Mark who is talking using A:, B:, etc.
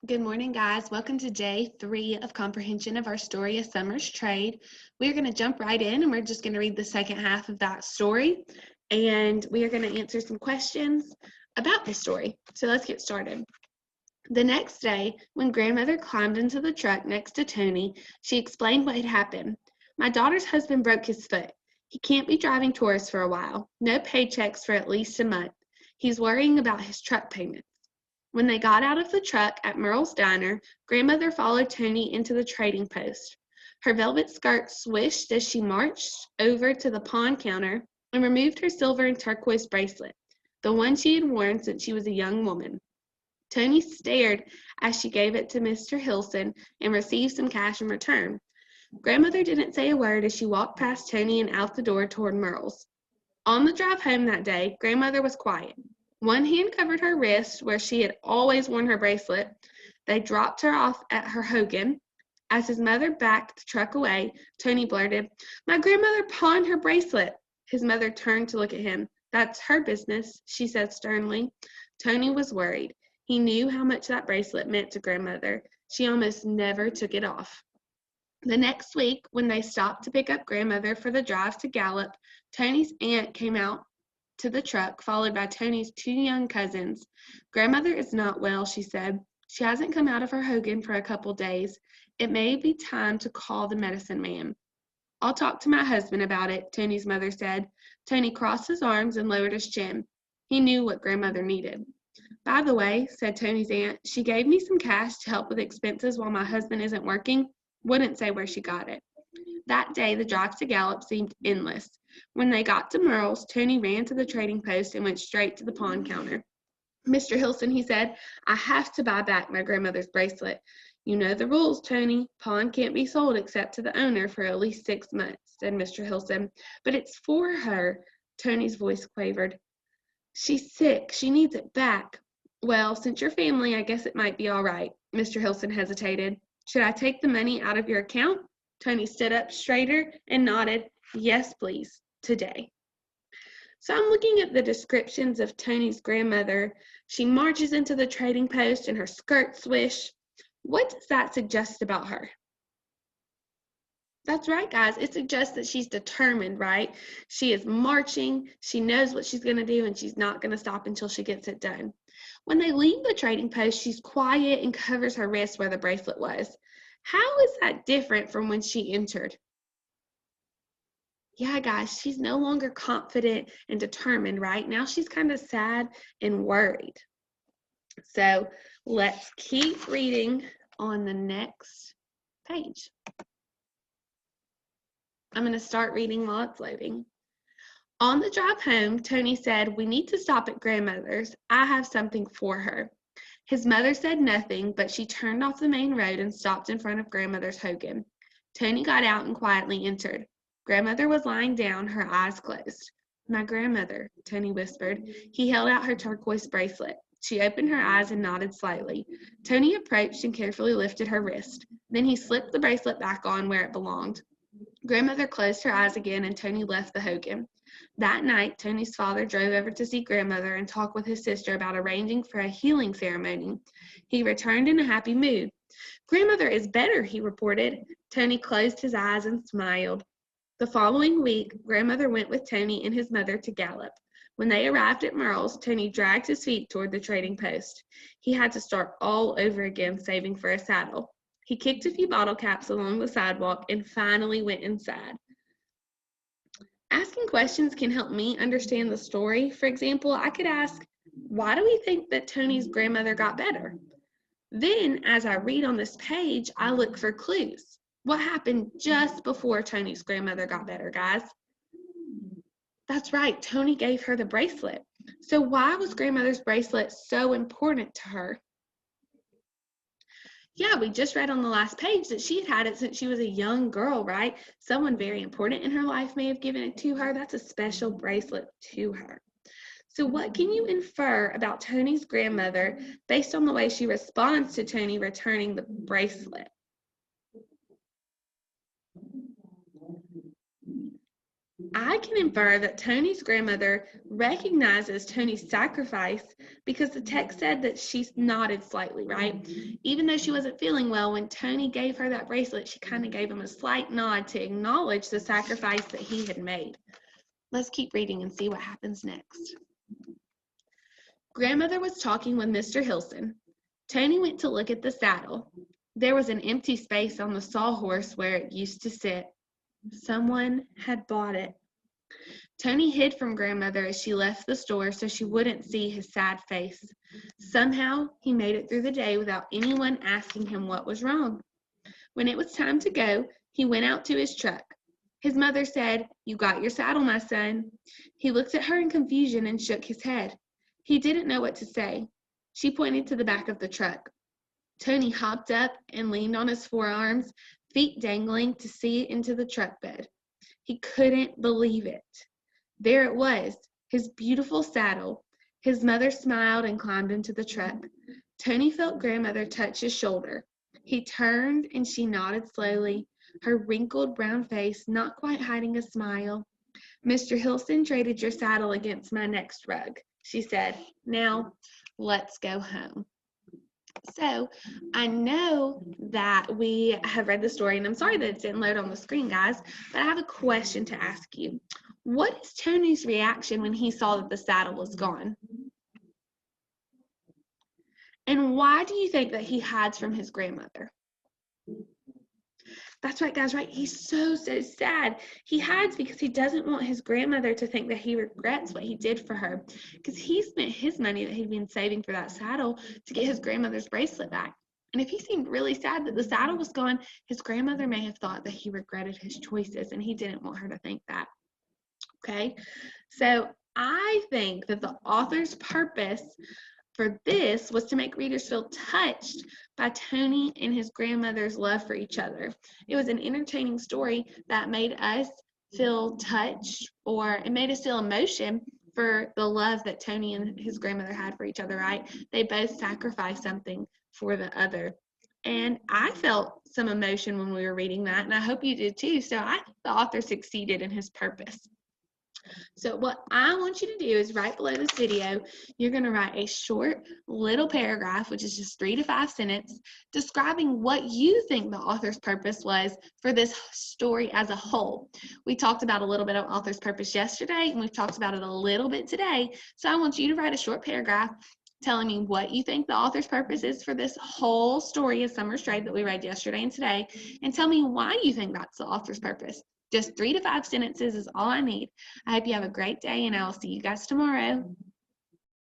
A: Good morning, guys. Welcome to day 3 of comprehension of our story, A Summer's Trade. We're going to jump right in and we're just going to read the second half of that story. And we are going to answer some questions about the story. So let's get started. The next day, when grandmother climbed into the truck next to Tony, she explained what had happened. My daughter's husband broke his foot. He can't be driving tourists for a while. No paychecks for at least a month. He's worrying about his truck payments. When they got out of the truck at Merle's Diner, grandmother followed Tony into the trading post. Her velvet skirt swished as she marched over to the pawn counter and removed her silver and turquoise bracelet, the one she had worn since she was a young woman. Tony stared as she gave it to Mr. Hilson and received some cash in return. Grandmother didn't say a word as she walked past Tony and out the door toward Merle's. On the drive home that day, grandmother was quiet. One hand covered her wrist where she had always worn her bracelet. They dropped her off at her Hogan. As his mother backed the truck away, Tony blurted, "My grandmother pawned her bracelet." His mother turned to look at him. "That's her business," she said sternly. Tony was worried. He knew how much that bracelet meant to grandmother. She almost never took it off. The next week, when they stopped to pick up grandmother for the drive to Gallup, Tony's aunt came out to the truck, followed by Tony's 2 young cousins. "Grandmother is not well," she said. "She hasn't come out of her Hogan for a couple days. It may be time to call the medicine man." "I'll talk to my husband about it," Tony's mother said. Tony crossed his arms and lowered his chin. He knew what grandmother needed. "By the way," said Tony's aunt, "she gave me some cash to help with expenses while my husband isn't working." Wouldn't say where she got it. That day, the drive to Gallup seemed endless. When they got to Merle's, Tony ran to the trading post and went straight to the pawn counter. "Mr. Hilson," he said, "I have to buy back my grandmother's bracelet." "You know the rules, Tony. Pawn can't be sold except to the owner for at least 6 months," said Mr. Hilson. "But it's for her," Tony's voice quavered. "She's sick. She needs it back." "Well, since you're family, I guess it might be all right." Mr. Hilson hesitated. "Should I take the money out of your account?" Tony stood up straighter and nodded. "Yes, please, today." So I'm looking at the descriptions of Tony's grandmother. She marches into the trading post and her skirt swish. What does that suggest about her? That's right, guys. It suggests that she's determined, right? She is marching. She knows what she's going to do, and she's not going to stop until she gets it done. When they leave the trading post, she's quiet and covers her wrist where the bracelet was. How is that different from when she entered? Yeah, guys, she's no longer confident and determined, right? Now she's kind of sad and worried. So let's keep reading on the next page. I'm going to start reading while it's loading. On the drive home, Tony said, "We need to stop at grandmother's. I have something for her." His mother said nothing, but she turned off the main road and stopped in front of grandmother's Hogan. Tony got out and quietly entered. Grandmother was lying down, her eyes closed. "My grandmother," Tony whispered. He held out her turquoise bracelet. She opened her eyes and nodded slightly. Tony approached and carefully lifted her wrist. Then he slipped the bracelet back on where it belonged. Grandmother closed her eyes again and Tony left the Hogan. That night, Tony's father drove over to see grandmother and talk with his sister about arranging for a healing ceremony. He returned in a happy mood. "Grandmother is better," he reported. Tony closed his eyes and smiled. The following week, grandmother went with Tony and his mother to Gallup. When they arrived at Merle's, Tony dragged his feet toward the trading post. He had to start all over again, saving for a saddle. He kicked a few bottle caps along the sidewalk and finally went inside. Asking questions can help me understand the story. For example, I could ask, why do we think that Tony's grandmother got better? Then, as I read on this page, I look for clues. What happened just before Tony's grandmother got better, guys? That's right, Tony gave her the bracelet. So why was grandmother's bracelet so important to her? Yeah, we just read on the last page that she had had it since she was a young girl, right? Someone very important in her life may have given it to her. That's a special bracelet to her. So what can you infer about Tony's grandmother based on the way she responds to Tony returning the bracelet? I can infer that Tony's grandmother recognizes Tony's sacrifice because the text said that she nodded slightly, right? Even though she wasn't feeling well, when Tony gave her that bracelet, she kind of gave him a slight nod to acknowledge the sacrifice that he had made. Let's keep reading and see what happens next. Grandmother was talking with Mr. Hilson. Tony went to look at the saddle. There was an empty space on the sawhorse where it used to sit. Someone had bought it. Tony hid from Grandmother as she left the store so she wouldn't see his sad face. Somehow, he made it through the day without anyone asking him what was wrong. When it was time to go, he went out to his truck. His mother said, "You got your saddle, my son." He looked at her in confusion and shook his head. He didn't know what to say. She pointed to the back of the truck. Tony hopped up and leaned on his forearms, feet dangling, to see into the truck bed. He couldn't believe it. There it was, his beautiful saddle. His mother smiled and climbed into the truck. Tony felt Grandmother touch his shoulder. He turned and she nodded slowly, her wrinkled brown face not quite hiding a smile. "Mr. Hilson traded your saddle against my next rug," she said. "Now, let's go home." So I know that we have read the story, and I'm sorry that it didn't load on the screen, guys, but I have a question to ask you. What is Tony's reaction when he saw that the saddle was gone? And why do you think that he hides from his grandmother? That's right, guys, right? He's so sad. He hides because he doesn't want his grandmother to think that he regrets what he did for her, because he spent his money that he'd been saving for that saddle to get his grandmother's bracelet back. And if he seemed really sad that the saddle was gone, his grandmother may have thought that he regretted his choices, and he didn't want her to think that. Okay, so I think that the author's purpose for this was to make readers feel touched by Tony and his grandmother's love for each other. It was an entertaining story that made us feel touched, or it made us feel emotion for the love that Tony and his grandmother had for each other, right? They both sacrificed something for the other. And I felt some emotion when we were reading that, and I hope you did too. So I think the author succeeded in his purpose. So what I want you to do is right below this video, you're going to write a short little paragraph, which is just 3 to 5 sentences, describing what you think the author's purpose was for this story as a whole. We talked about a little bit of author's purpose yesterday, and we've talked about it a little bit today. So I want you to write a short paragraph telling me what you think the author's purpose is for this whole story of Summer's Trade that we read yesterday and today, and tell me why you think that's the author's purpose. Just 3 to 5 sentences is all I need. I hope you have a great day, and I'll see you guys tomorrow.